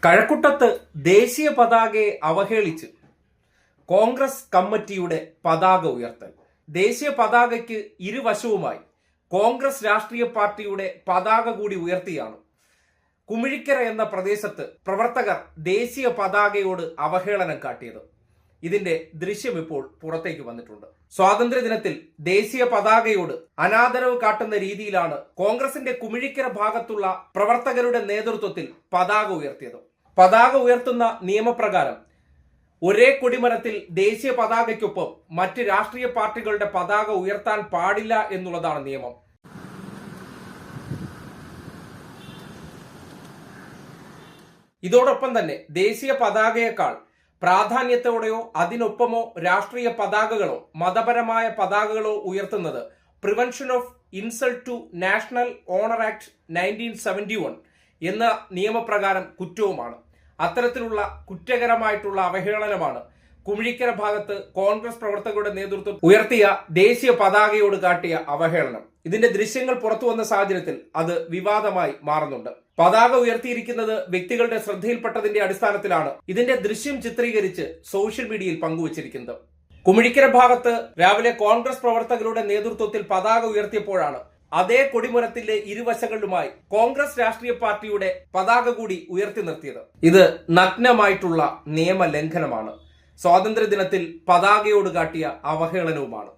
കഴക്കൂട്ടത്ത് ദേശീയ പതാകയെ അവഹേളിച്ച് കോൺഗ്രസ് കമ്മിറ്റിയുടെ പതാക ഉയർത്തൽ. ദേശീയ പതാകയ്ക്ക് ഇരുവശവുമായി കോൺഗ്രസ് രാഷ്ട്രീയ പാർട്ടിയുടെ പതാക കൂടി ഉയർത്തിയാണ് കുമിഴിക്കര എന്ന പ്രദേശത്ത് പ്രവർത്തകർ ദേശീയ പതാകയോട് അവഹേളനം കാട്ടിയത്. ഇതിന്റെ ദൃശ്യം ഇപ്പോൾ പുറത്തേക്ക് വന്നിട്ടുണ്ട്. സ്വാതന്ത്ര്യദിനത്തിൽ ദേശീയ പതാകയോട് അനാദരവ് കാട്ടുന്ന രീതിയിലാണ് കോൺഗ്രസിന്റെ കുമിഴിക്കര ഭാഗത്തുള്ള പ്രവർത്തകരുടെ നേതൃത്വത്തിൽ പതാക ഉയർത്തിയത്. പതാക ഉയർത്തുന്ന നിയമപ്രകാരം ഒരേ കൊടിമരത്തിൽ ദേശീയ പതാകയ്ക്കൊപ്പം മറ്റ് രാഷ്ട്രീയ പാർട്ടികളുടെ പതാക ഉയർത്താൻ പാടില്ല എന്നുള്ളതാണ് നിയമം. ഇതോടൊപ്പം തന്നെ ദേശീയ പതാകയേക്കാൾ പ്രാധാന്യത്തോടെയോ അതിനൊപ്പമോ രാഷ്ട്രീയ പതാകകളോ മതപരമായ പതാകകളോ ഉയർത്തുന്നത് prevention of insult to national honour act 1971 എന്ന നിയമപ്രകാരം കുറ്റവുമാണ്. അത്തരത്തിലുള്ള കുറ്റകരമായിട്ടുള്ള അവഹേളനമാണ് കുമിഴിക്കര ഭാഗത്ത് കോൺഗ്രസ് പ്രവർത്തകരുടെ നേതൃത്വം ഉയർത്തിയ ദേശീയ പതാകയോട് കാട്ടിയ അവഹേളനം. ഇതിന്റെ ദൃശ്യങ്ങൾ പുറത്തു വന്ന സാഹചര്യത്തിൽ അത് വിവാദമായി മാറുന്നുണ്ട്. പതാക ഉയർത്തിയിരിക്കുന്നത് വ്യക്തികളുടെ ശ്രദ്ധയിൽപ്പെട്ടതിന്റെ അടിസ്ഥാനത്തിലാണ് ഇതിന്റെ ദൃശ്യം ചിത്രീകരിച്ച് സോഷ്യൽ മീഡിയയിൽ പങ്കുവച്ചിരിക്കുന്നത്. കുമിഴിക്കര ഭാഗത്ത് രാവിലെ കോൺഗ്രസ് പ്രവർത്തകരുടെ നേതൃത്വത്തിൽ പതാക ഉയർത്തിയപ്പോഴാണ് അതേ കൊടിമരത്തിന്റെ ഇരുവശങ്ങളിലുമായി കോൺഗ്രസ് രാഷ്ട്രീയ പാർട്ടിയുടെ പതാക കൂടി ഉയർത്തി നിർത്തിയത്. ഇത് നഗ്നമായിട്ടുള്ള നിയമലംഘനമാണ്. സ്വാതന്ത്ര്യദിനത്തിൽ പതാകയോട് കാട്ടിയ അവഹേളനവുമാണ്.